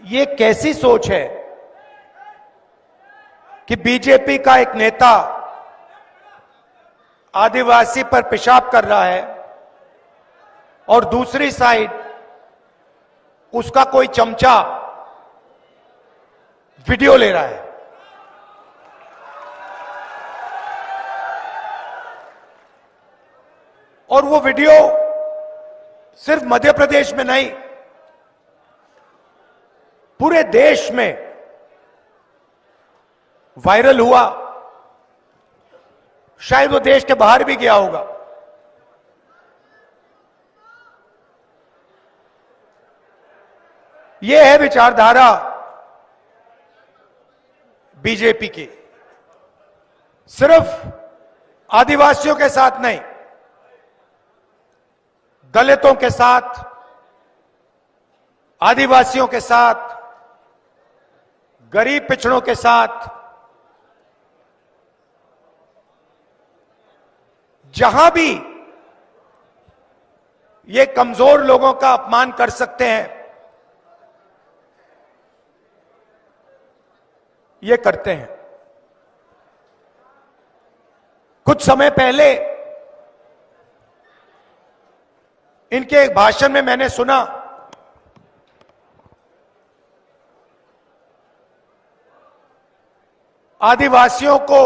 ये कैसी सोच है कि बीजेपी का एक नेता आदिवासी पर पेशाब कर रहा है और दूसरी साइड उसका कोई चमचा वीडियो ले रहा है। और वो वीडियो सिर्फ मध्य प्रदेश में नहीं, पूरे देश में वायरल हुआ। शायद वो देश के बाहर भी गया होगा। ये है विचारधारा बीजेपी की। सिर्फ आदिवासियों के साथ नहीं, दलितों के साथ, आदिवासियों के साथ, गरीब पिछड़ों के साथ, जहां भी ये कमजोर लोगों का अपमान कर सकते हैं, ये करते हैं। कुछ समय पहले इनके एक भाषण में मैंने सुना, आदिवासियों को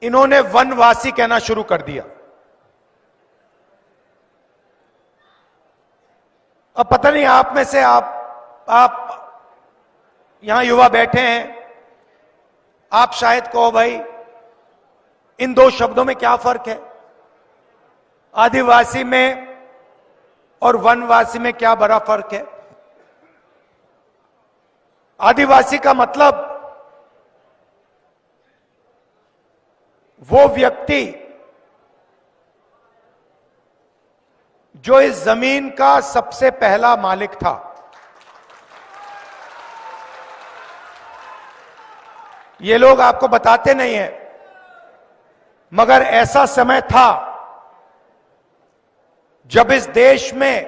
इन्होंने वनवासी कहना शुरू कर दिया। अब पता नहीं आप में से आप यहां युवा बैठे हैं, आप शायद कहो भाई इन दो शब्दों में क्या फर्क है, आदिवासी में और वनवासी में क्या बड़ा फर्क है। आदिवासी का मतलब वो व्यक्ति जो इस जमीन का सबसे पहला मालिक था। ये लोग आपको बताते नहीं हैं, मगर ऐसा समय था जब इस देश में,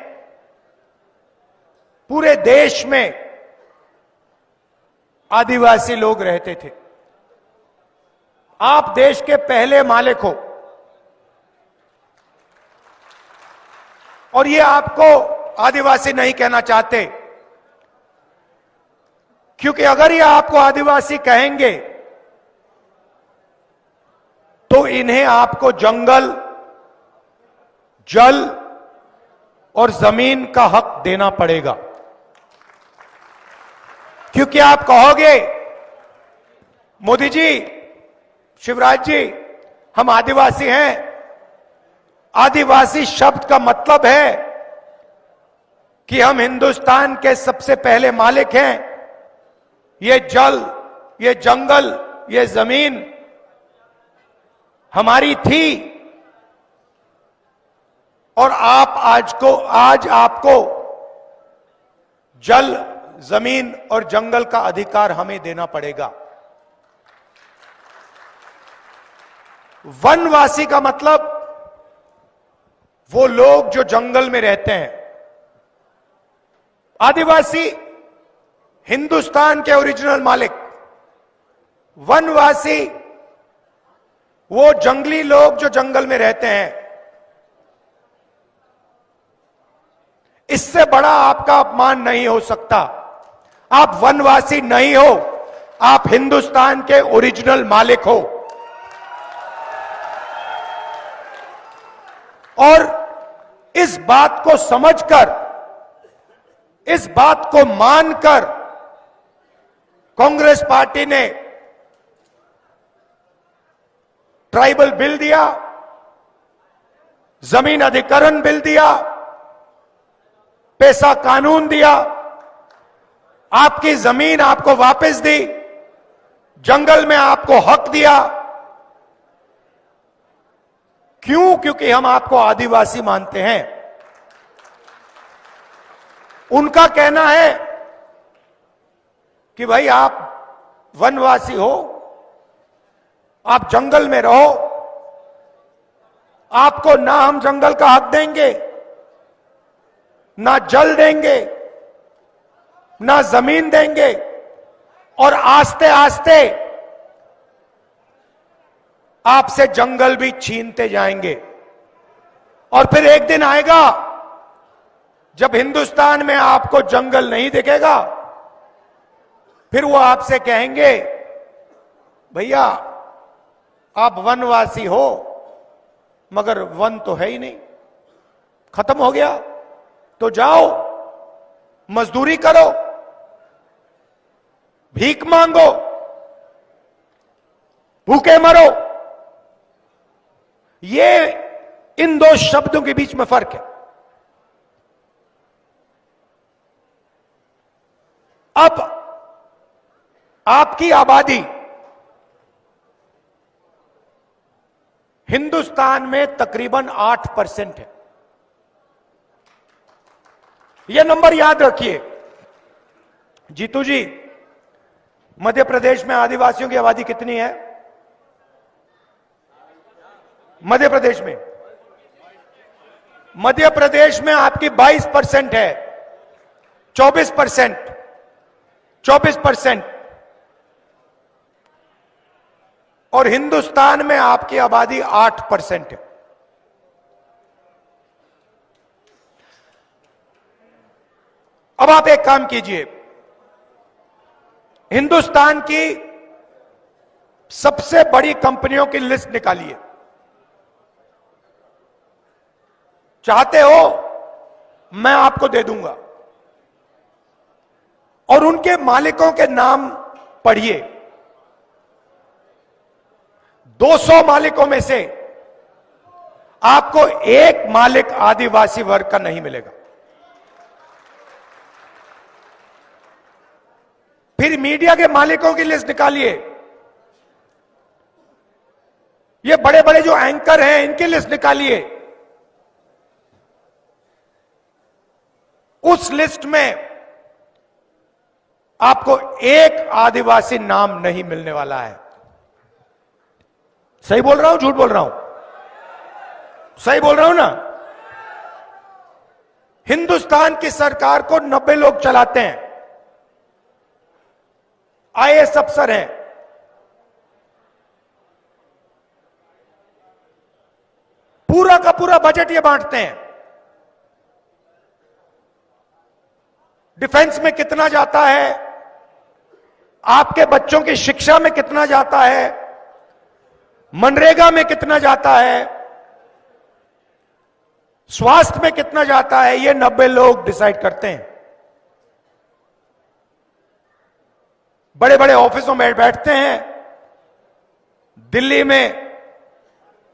पूरे देश में आदिवासी लोग रहते थे। आप देश के पहले मालिक हो। और ये आपको आदिवासी नहीं कहना चाहते, क्योंकि अगर ये आपको आदिवासी कहेंगे तो इन्हें आपको जंगल, जल और जमीन का हक देना पड़ेगा। क्योंकि आप कहोगे मोदी जी, शिवराज जी, हम आदिवासी हैं। आदिवासी शब्द का मतलब है कि हम हिंदुस्तान के सबसे पहले मालिक हैं। ये जल, ये जंगल, ये जमीन हमारी थी और आज आपको जल, जमीन और जंगल का अधिकार हमें देना पड़ेगा। वनवासी का मतलब वो लोग जो जंगल में रहते हैं। आदिवासी हिंदुस्तान के ओरिजिनल मालिक, वनवासी वो जंगली लोग जो जंगल में रहते हैं। इससे बड़ा आपका अपमान नहीं हो सकता। आप वनवासी नहीं हो, आप हिंदुस्तान के ओरिजिनल मालिक हो। और इस बात को समझकर, इस बात को मानकर कांग्रेस पार्टी ने ट्राइबल बिल दिया, जमीन अधिग्रहण बिल दिया, पैसा कानून दिया, आपकी जमीन आपको वापस दी, जंगल में आपको हक दिया। क्यों? क्योंकि हम आपको आदिवासी मानते हैं। उनका कहना है कि भाई आप वनवासी हो, आप जंगल में रहो, आपको ना हम जंगल का हक देंगे, ना जल देंगे, ना जमीन देंगे, और आस्ते आस्ते आपसे जंगल भी छीनते जाएंगे। और फिर एक दिन आएगा जब हिंदुस्तान में आपको जंगल नहीं दिखेगा, फिर वो आपसे कहेंगे, भैया आप वनवासी हो, मगर वन तो है ही नहीं, खत्म हो गया, तो जाओ मजदूरी करो, भीख मांगो, भूखे मरो। ये इन दो शब्दों के बीच में फर्क है। अब आपकी आबादी हिंदुस्तान में तकरीबन 8% है। यह नंबर याद रखिए। जीतू जी, मध्य प्रदेश में आदिवासियों की आबादी कितनी है? मध्य प्रदेश में आपकी 22% है, 24%, और हिंदुस्तान में आपकी आबादी 8% है। अब आप एक काम कीजिए, हिंदुस्तान की सबसे बड़ी कंपनियों की लिस्ट निकालिए। चाहते हो मैं आपको दे दूंगा, और उनके मालिकों के नाम पढ़िए। 200 मालिकों में से आपको एक मालिक आदिवासी वर्ग का नहीं मिलेगा। फिर मीडिया के मालिकों की लिस्ट निकालिए। ये बड़े बड़े जो एंकर हैं, इनकी लिस्ट निकालिए। उस लिस्ट में आपको एक आदिवासी नाम नहीं मिलने वाला है। सही बोल रहा हूं, झूठ बोल रहा हूं? सही बोल रहा हूं ना? हिंदुस्तान की सरकार को 90 लोग चलाते हैं, आईएएस अफसर हैं। पूरा का पूरा बजट ये बांटते हैं। डिफेंस में कितना जाता है, आपके बच्चों की शिक्षा में कितना जाता है, मनरेगा में कितना जाता है, स्वास्थ्य में कितना जाता है, ये 90 लोग डिसाइड करते हैं। बड़े बड़े ऑफिसों में बैठते हैं, दिल्ली में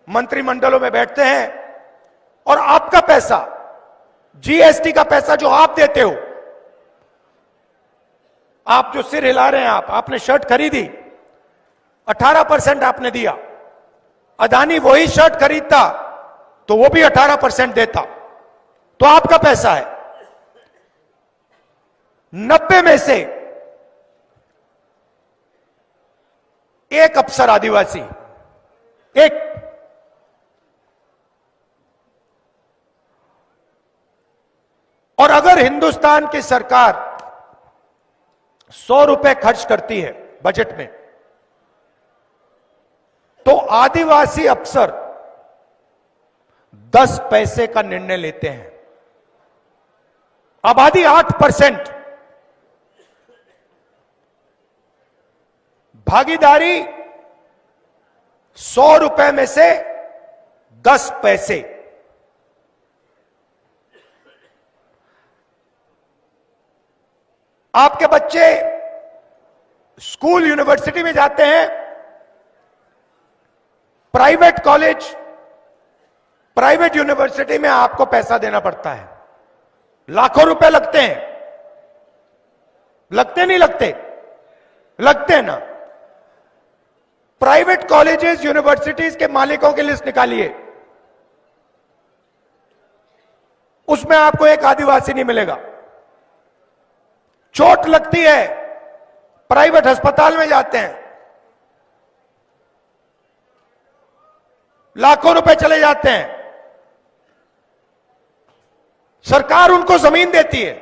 मंत्रिमंडलों में बैठते हैं, और आपका पैसा, जीएसटी का पैसा जो आप देते हो, आप जो सिर हिला रहे हैं, आपने शर्ट खरीदी, 18% आपने दिया। अदानी वही शर्ट खरीदता तो वो भी 18% देता, तो आपका पैसा है। 90 में से एक अफसर आदिवासी, एक। और अगर हिंदुस्तान की सरकार 100 रुपए खर्च करती है बजट में, तो आदिवासी अफसर 10 पैसे का निर्णय लेते हैं। आबादी 8%, भागीदारी 100 रुपए में से 10 पैसे। आपके बच्चे स्कूल यूनिवर्सिटी में जाते हैं, प्राइवेट कॉलेज, प्राइवेट यूनिवर्सिटी में आपको पैसा देना पड़ता है, लाखों रुपए लगते हैं। लगते नहीं लगते? लगते हैं ना। प्राइवेट कॉलेजेस, यूनिवर्सिटीज के मालिकों की लिस्ट निकालिए, उसमें आपको एक आदिवासी नहीं मिलेगा। चोट लगती है, प्राइवेट अस्पताल में जाते हैं, लाखों रुपए चले जाते हैं, सरकार उनको जमीन देती है,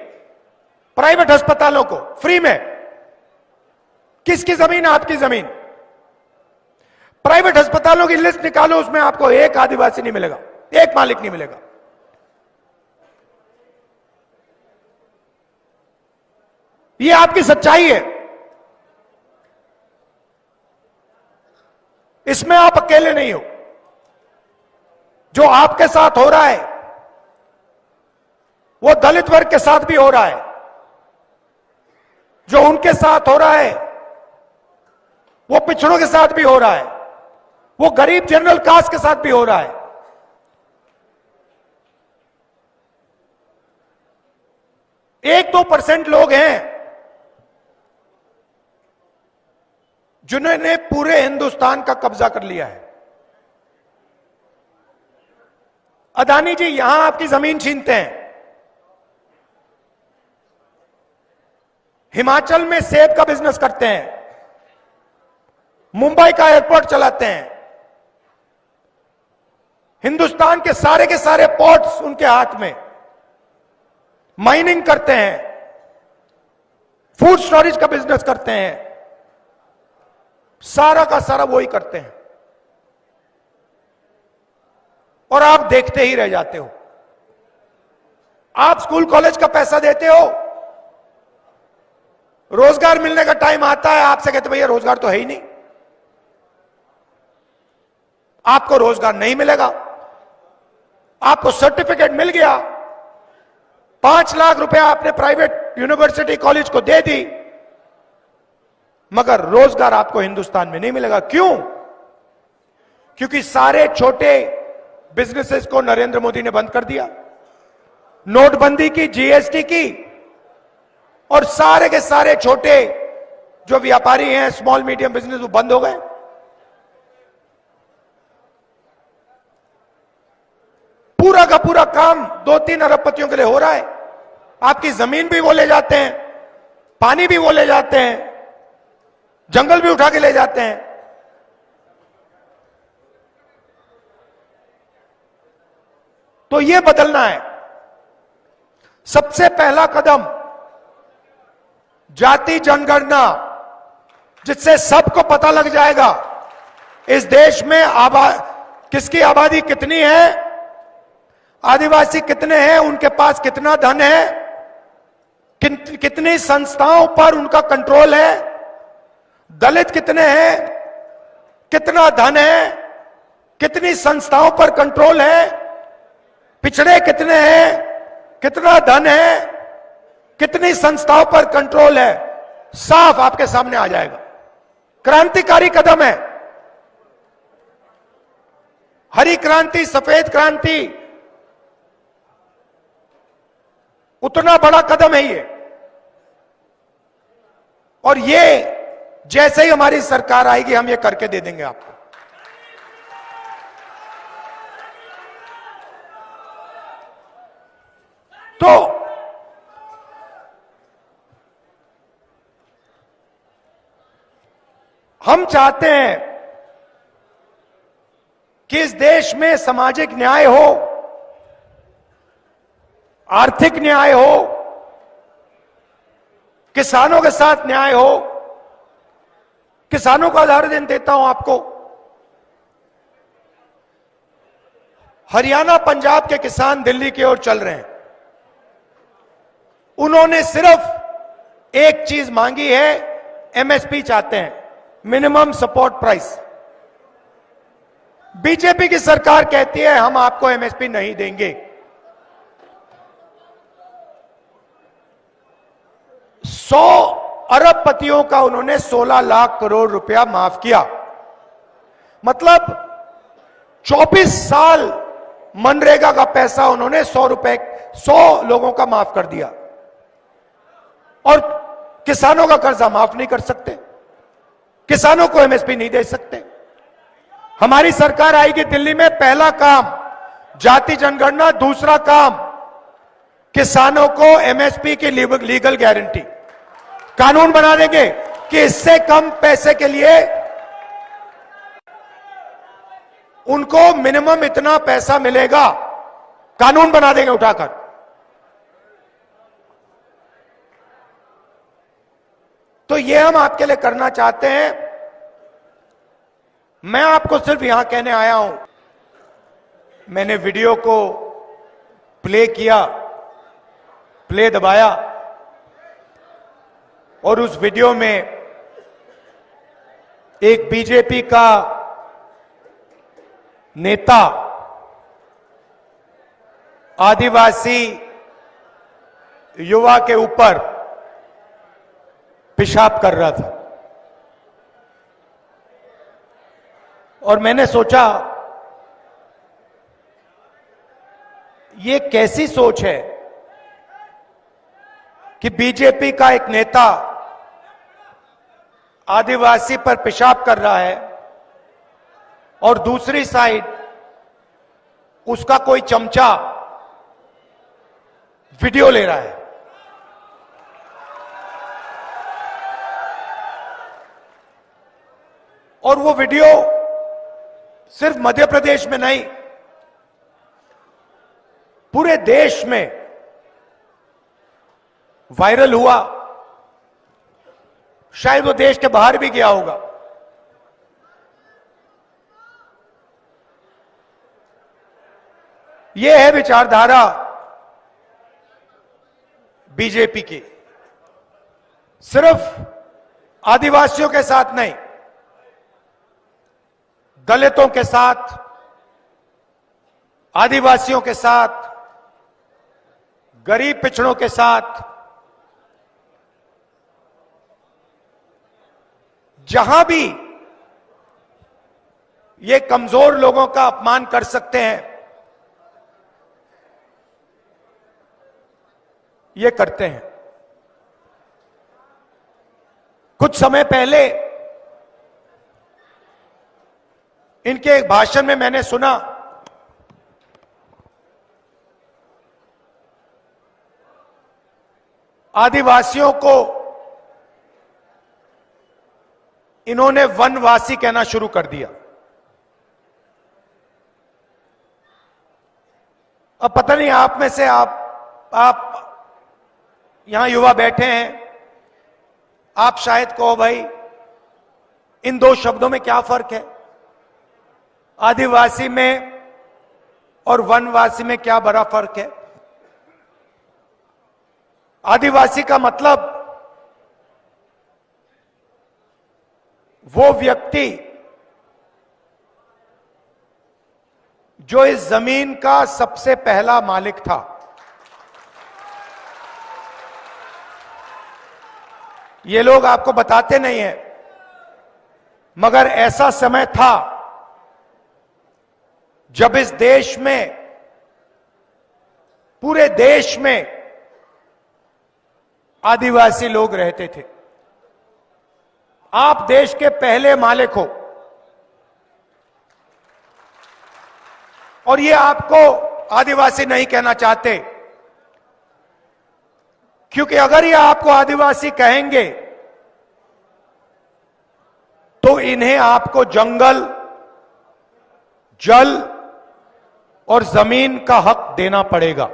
प्राइवेट अस्पतालों को फ्री में। किसकी जमीन? आपकी जमीन। प्राइवेट अस्पतालों की लिस्ट निकालो, उसमें आपको एक आदिवासी नहीं मिलेगा, एक मालिक नहीं मिलेगा। ये आपकी सच्चाई है। इसमें आप अकेले नहीं हो। जो आपके साथ हो रहा है वो दलित वर्ग के साथ भी हो रहा है, जो उनके साथ हो रहा है वो पिछड़ों के साथ भी हो रहा है, वो गरीब जनरल कास्ट के साथ भी हो रहा है। 1-2% लोग हैं जिन्होंने पूरे हिंदुस्तान का कब्जा कर लिया है। अदानी जी यहां आपकी जमीन छीनते हैं, हिमाचल में सेब का बिजनेस करते हैं, मुंबई का एयरपोर्ट चलाते हैं, हिंदुस्तान के सारे पोर्ट्स उनके हाथ में, माइनिंग करते हैं, फूड स्टोरेज का बिजनेस करते हैं, सारा का सारा वही करते हैं। और आप देखते ही रह जाते हो। आप स्कूल कॉलेज का पैसा देते हो, रोजगार मिलने का टाइम आता है, आपसे कहते भैया रोजगार तो है ही नहीं, आपको रोजगार नहीं मिलेगा। आपको सर्टिफिकेट मिल गया, 5 लाख रुपया आपने प्राइवेट यूनिवर्सिटी कॉलेज को दे दी, मगर रोजगार आपको हिंदुस्तान में नहीं मिलेगा। क्यों? क्योंकि सारे छोटे बिजनेसेस को नरेंद्र मोदी ने बंद कर दिया, नोटबंदी की, जीएसटी की, और सारे के सारे छोटे जो व्यापारी हैं, स्मॉल मीडियम बिजनेस, वो बंद हो गए। पूरा का पूरा काम 2-3 अरबपतियों के लिए हो रहा है। आपकी जमीन भी वो ले जाते हैं, पानी भी वो ले जाते हैं, जंगल भी उठा के ले जाते हैं। तो ये बदलना है। सबसे पहला कदम जाति जनगणना, जिससे सबको पता लग जाएगा इस देश में किसकी आबादी कितनी है, आदिवासी कितने हैं, उनके पास कितना धन है, कितनी संस्थाओं पर उनका कंट्रोल है, दलित कितने हैं, कितना धन है, कितनी संस्थाओं पर कंट्रोल है, पिछड़े कितने हैं, कितना धन है, कितनी संस्थाओं पर कंट्रोल है, साफ आपके सामने आ जाएगा। क्रांतिकारी कदम है। हरी क्रांति, सफेद क्रांति, उतना बड़ा कदम है ये। और ये जैसे ही हमारी सरकार आएगी हम ये करके दे देंगे आपको। तो हम चाहते हैं कि इस देश में सामाजिक न्याय हो, आर्थिक न्याय हो, किसानों के साथ न्याय हो। किसानों का उदाहरण देता हूं आपको। हरियाणा, पंजाब के किसान दिल्ली की ओर चल रहे हैं। उन्होंने सिर्फ एक चीज मांगी है, एमएसपी चाहते हैं, मिनिमम सपोर्ट प्राइस। बीजेपी की सरकार कहती है हम आपको एमएसपी नहीं देंगे। 100 अरबपतियों का उन्होंने 16 लाख करोड़ रुपया माफ किया। मतलब 24 साल मनरेगा का पैसा उन्होंने 100 लोगों का माफ कर दिया। और किसानों का कर्जा माफ नहीं कर सकते, किसानों को एमएसपी नहीं दे सकते। हमारी सरकार आएगी दिल्ली में, पहला काम जाति जनगणना, दूसरा काम किसानों को एमएसपी की लीगल गारंटी, कानून बना देंगे कि इससे कम पैसे के लिए उनको मिनिमम इतना पैसा मिलेगा, कानून बना देंगे उठाकर। तो ये हम आपके लिए करना चाहते हैं। मैं आपको सिर्फ यहां कहने आया हूं, मैंने वीडियो को प्ले किया, प्ले दबाया और उस वीडियो में एक बीजेपी का नेता आदिवासी युवा के ऊपर पेशाब कर रहा था और मैंने सोचा ये कैसी सोच है कि बीजेपी का एक नेता आदिवासी पर पेशाब कर रहा है और दूसरी साइड उसका कोई चमचा वीडियो ले रहा है। और वो वीडियो सिर्फ मध्य प्रदेश में नहीं, पूरे देश में वायरल हुआ। शायद वो देश के बाहर भी गया होगा। ये है विचारधारा बीजेपी की। सिर्फ आदिवासियों के साथ नहीं, दलितों के साथ, आदिवासियों के साथ, गरीब पिछड़ों के साथ, जहां भी ये कमजोर लोगों का अपमान कर सकते हैं, ये करते हैं। कुछ समय पहले इनके एक भाषण में मैंने सुना आदिवासियों को इन्होंने वनवासी कहना शुरू कर दिया। अब पता नहीं आप में से आप यहां युवा बैठे हैं, आप शायद कहो भाई इन दो शब्दों में क्या फर्क है, आदिवासी में और वनवासी में क्या बड़ा फर्क है। आदिवासी का मतलब वो व्यक्ति जो इस जमीन का सबसे पहला मालिक था। ये लोग आपको बताते नहीं हैं, मगर ऐसा समय था जब इस देश में, पूरे देश में आदिवासी लोग रहते थे। आप देश के पहले मालिक हो और ये आपको आदिवासी नहीं कहना चाहते, क्योंकि अगर ये आपको आदिवासी कहेंगे तो इन्हें आपको जंगल, जल और जमीन का हक देना पड़ेगा।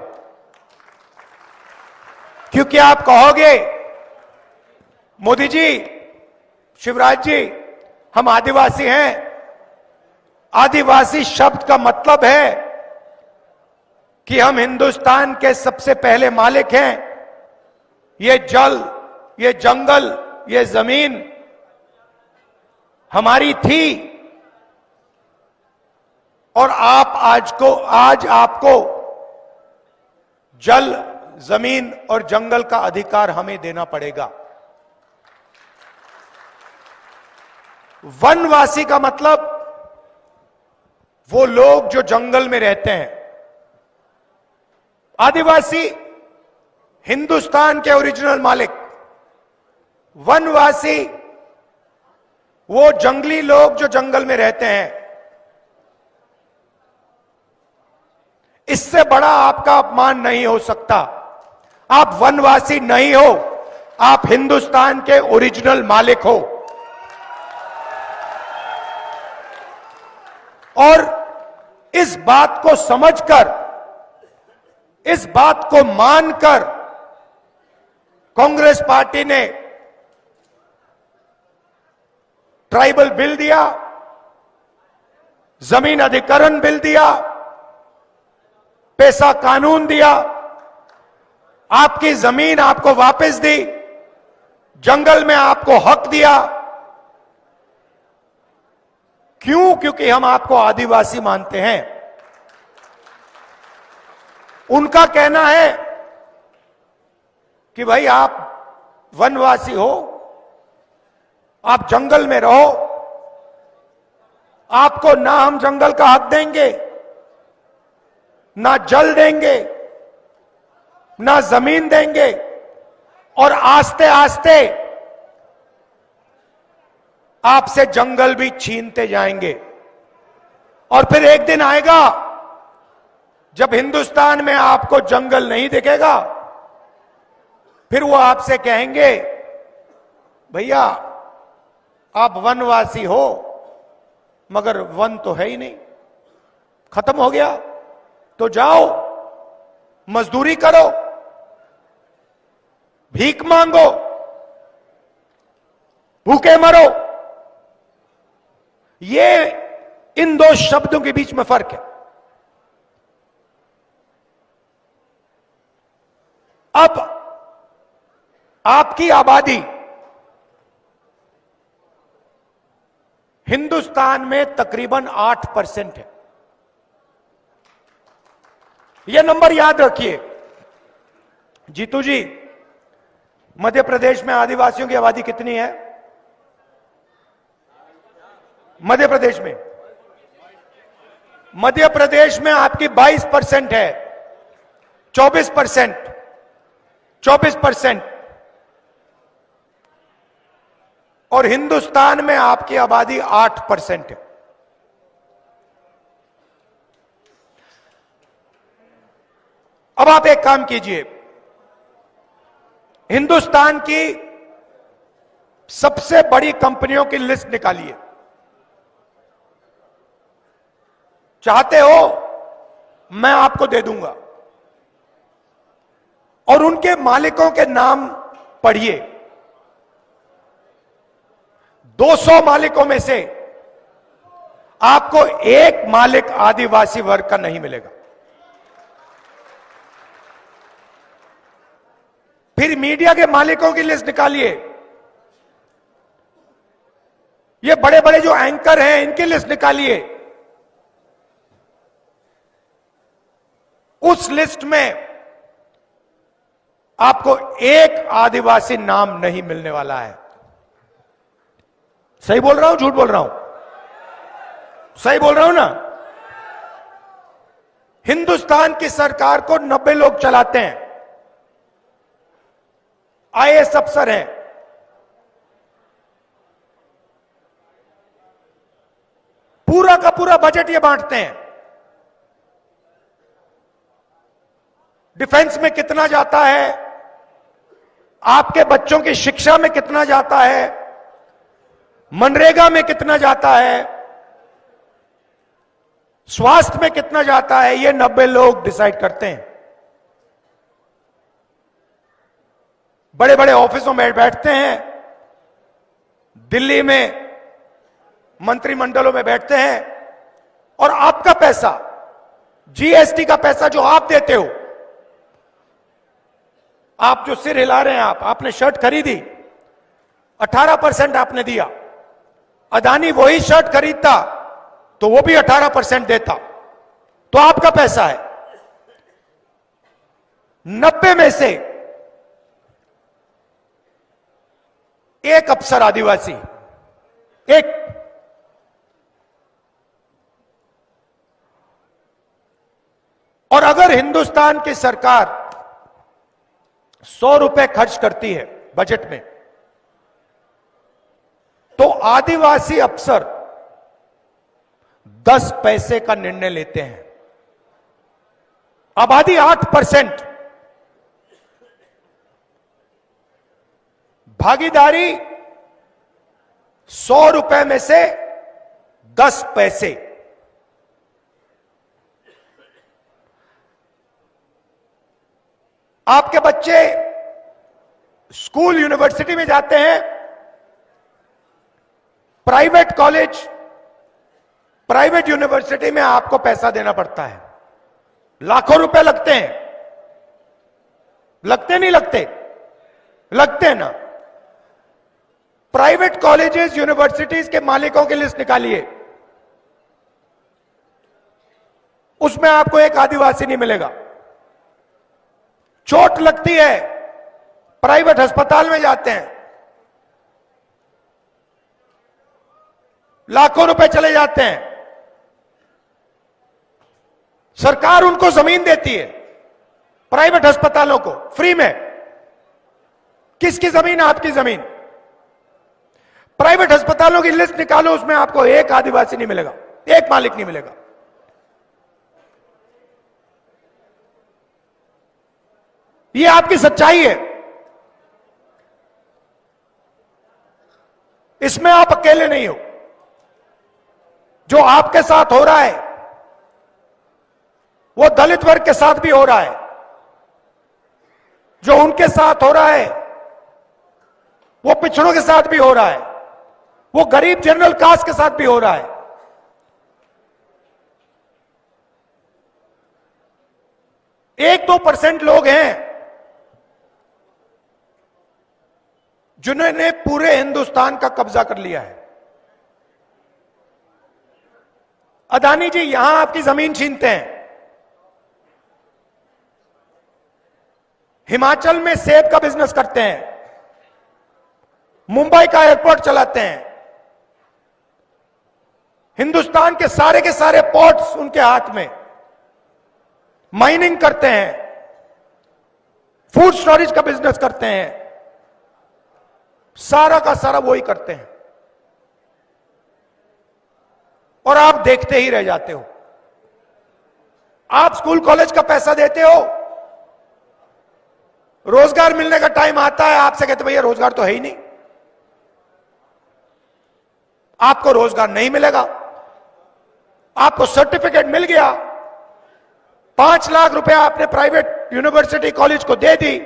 क्योंकि आप कहोगे मोदी जी, शिवराज जी, हम आदिवासी हैं। आदिवासी शब्द का मतलब है कि हम हिंदुस्तान के सबसे पहले मालिक हैं। ये जल, ये जंगल, ये जमीन हमारी थी और आज आपको जल, जमीन और जंगल का अधिकार हमें देना पड़ेगा। वनवासी का मतलब वो लोग जो जंगल में रहते हैं। आदिवासी हिंदुस्तान के ओरिजिनल मालिक, वनवासी वो जंगली लोग जो जंगल में रहते हैं। इससे बड़ा आपका अपमान नहीं हो सकता। आप वनवासी नहीं हो, आप हिंदुस्तान के ओरिजिनल मालिक हो। और इस बात को समझकर, इस बात को मानकर कांग्रेस पार्टी ने ट्राइबल बिल दिया, जमीन अधिकरण बिल दिया, पैसा कानून दिया, आपकी जमीन आपको वापस दी, जंगल में आपको हक दिया। क्यों? क्योंकि हम आपको आदिवासी मानते हैं। उनका कहना है कि भाई आप वनवासी हो, आप जंगल में रहो, आपको ना हम जंगल का हक देंगे, ना जल देंगे, ना जमीन देंगे, और आस्ते आस्ते आपसे जंगल भी छीनते जाएंगे। और फिर एक दिन आएगा जब हिंदुस्तान में आपको जंगल नहीं दिखेगा, फिर वो आपसे कहेंगे भैया आप वनवासी हो मगर वन तो है ही नहीं, खत्म हो गया, तो जाओ मजदूरी करो, भीख मांगो, भूखे मरो। ये इन दो शब्दों के बीच में फर्क है। अब आपकी आबादी हिंदुस्तान में तकरीबन 8% है। यह नंबर याद रखिए। जीतू जी, मध्य प्रदेश में आदिवासियों की आबादी कितनी है? मध्य प्रदेश में आपकी 22% है, 24%, और हिंदुस्तान में आपकी आबादी 8% है। अब आप एक काम कीजिए, हिंदुस्तान की सबसे बड़ी कंपनियों की लिस्ट निकालिए। चाहते हो मैं आपको दे दूंगा, और उनके मालिकों के नाम पढ़िए। 200 मालिकों में से आपको एक मालिक आदिवासी वर्ग का नहीं मिलेगा। फिर मीडिया के मालिकों की लिस्ट निकालिए। ये बड़े बड़े जो एंकर हैं इनकी लिस्ट निकालिए। उस लिस्ट में आपको एक आदिवासी नाम नहीं मिलने वाला है। सही बोल रहा हूं, झूठ बोल रहा हूं? सही बोल रहा हूं ना? हिंदुस्तान की सरकार को 90 लोग चलाते हैं, आईएएस अफसर हैं। पूरा का पूरा बजट ये बांटते हैं। डिफेंस में कितना जाता है, आपके बच्चों की शिक्षा में कितना जाता है, मनरेगा में कितना जाता है, स्वास्थ्य में कितना जाता है, ये 90 लोग डिसाइड करते हैं। बड़े बड़े ऑफिसों में बैठते हैं, दिल्ली में मंत्रिमंडलों में बैठते हैं, और आपका पैसा, जीएसटी का पैसा जो आप देते हो, आप जो सिर हिला रहे हैं, आपने शर्ट खरीदी, 18% आपने दिया। अदानी वही शर्ट खरीदता तो वो भी 18% देता, तो आपका पैसा है। 90 में से एक अफसर आदिवासी, एक। और अगर हिंदुस्तान की सरकार 100 रुपए खर्च करती है बजट में, तो आदिवासी अफसर 10 पैसे का निर्णय लेते हैं। आबादी 8%, भागीदारी 100 रुपए में से 10 पैसे। आपके बच्चे स्कूल यूनिवर्सिटी में जाते हैं, प्राइवेट कॉलेज, प्राइवेट यूनिवर्सिटी में आपको पैसा देना पड़ता है, लाखों रुपए लगते हैं। लगते नहीं लगते? लगते हैं ना। प्राइवेट कॉलेजेस, यूनिवर्सिटीज के मालिकों की लिस्ट निकालिए, उसमें आपको एक आदिवासी नहीं मिलेगा। चोट लगती है, प्राइवेट अस्पताल में जाते हैं, लाखों रुपए चले जाते हैं, सरकार उनको जमीन देती है, प्राइवेट अस्पतालों को फ्री में। किसकी जमीन? आपकी जमीन। प्राइवेट अस्पतालों की लिस्ट निकालो, उसमें आपको एक आदिवासी नहीं मिलेगा, एक मालिक नहीं मिलेगा। ये आपकी सच्चाई है, इसमें आप अकेले नहीं हो। जो आपके साथ हो रहा है वो दलित वर्ग के साथ भी हो रहा है, जो उनके साथ हो रहा है वो पिछड़ों के साथ भी हो रहा है, वो गरीब जनरल कास्ट के साथ भी हो रहा है। 1-2% लोग हैं जिन्होंने पूरे हिंदुस्तान का कब्जा कर लिया है। अदानी जी यहां आपकी जमीन छीनते हैं, हिमाचल में सेब का बिजनेस करते हैं, मुंबई का एयरपोर्ट चलाते हैं, हिंदुस्तान के सारे पोर्ट्स उनके हाथ में, माइनिंग करते हैं, फूड स्टोरेज का बिजनेस करते हैं, सारा का सारा वही करते हैं। और आप देखते ही रह जाते हो। आप स्कूल कॉलेज का पैसा देते हो, रोजगार मिलने का टाइम आता है, आपसे कहते भैया रोजगार तो है ही नहीं, आपको रोजगार नहीं मिलेगा। आपको सर्टिफिकेट मिल गया, 5 लाख रुपया आपने प्राइवेट यूनिवर्सिटी कॉलेज को दे दी,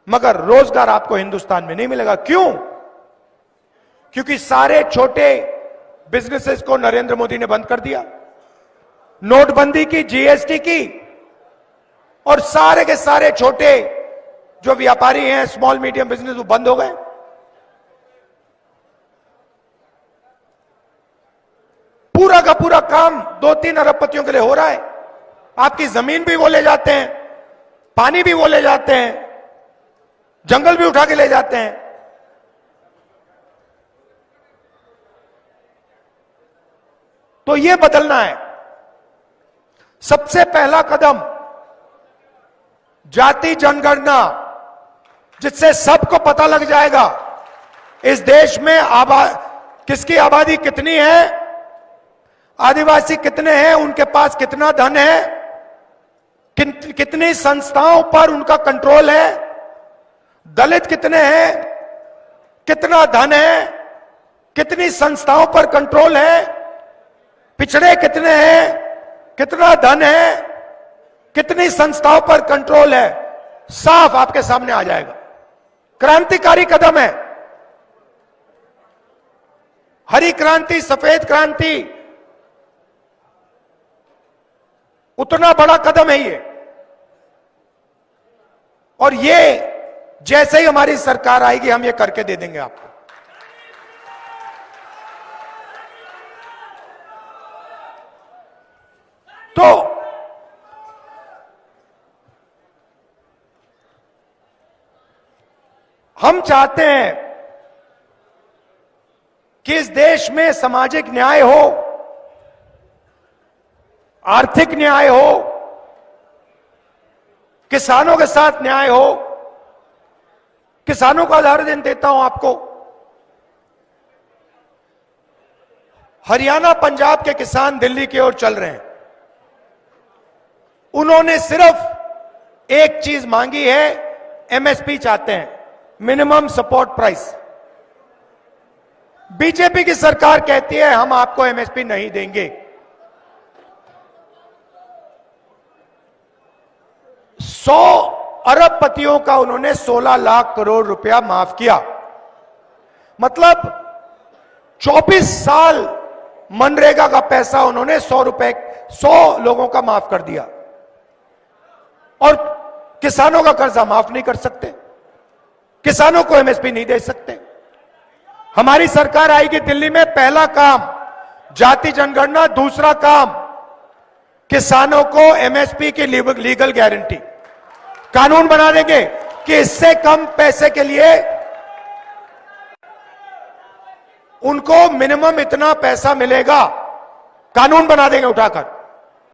मगर रोजगार आपको हिंदुस्तान में नहीं मिलेगा। क्यों? क्योंकि सारे छोटे बिजनेसेस को नरेंद्र मोदी ने बंद कर दिया, नोटबंदी की, जीएसटी की, और सारे के सारे छोटे जो व्यापारी हैं, स्मॉल मीडियम बिजनेस, वो बंद हो गए। पूरा का पूरा काम 2-3 अरबपतियों के लिए हो रहा है। आपकी जमीन भी वो ले जाते हैं, पानी भी वो ले जाते हैं, जंगल भी उठा के ले जाते हैं। तो ये बदलना है। सबसे पहला कदम जाति जनगणना, जिससे सबको पता लग जाएगा इस देश में किसकी आबादी कितनी है, आदिवासी कितने हैं, उनके पास कितना धन है, कितनी संस्थाओं पर उनका कंट्रोल है, दलित कितने हैं, कितना धन है, कितनी संस्थाओं पर कंट्रोल है, पिछड़े कितने हैं, कितना धन है, कितनी संस्थाओं पर कंट्रोल है, साफ आपके सामने आ जाएगा। क्रांतिकारी कदम है। हरी क्रांति, सफेद क्रांति, उतना बड़ा कदम है ये। और ये जैसे ही हमारी सरकार आएगी हम ये करके दे देंगे आपको। तो हम चाहते हैं कि इस देश में सामाजिक न्याय हो, आर्थिक न्याय हो, किसानों के साथ न्याय हो। किसानों का उदाहरण देता हूं आपको। हरियाणा, पंजाब के किसान दिल्ली की ओर चल रहे हैं। उन्होंने सिर्फ एक चीज मांगी है, एमएसपी चाहते हैं, मिनिमम सपोर्ट प्राइस। बीजेपी की सरकार कहती है हम आपको एमएसपी नहीं देंगे। 100 अरबपतियों का उन्होंने 16 लाख करोड़ रुपया माफ किया। मतलब 24 साल मनरेगा का पैसा उन्होंने 100 लोगों का माफ कर दिया, और किसानों का कर्जा माफ नहीं कर सकते, किसानों को एमएसपी नहीं दे सकते। हमारी सरकार आएगी दिल्ली में, पहला काम जाति जनगणना, दूसरा काम किसानों को एमएसपी की लीगल गारंटी, कानून बना देंगे कि इससे कम पैसे के लिए उनको मिनिमम इतना पैसा मिलेगा, कानून बना देंगे उठाकर।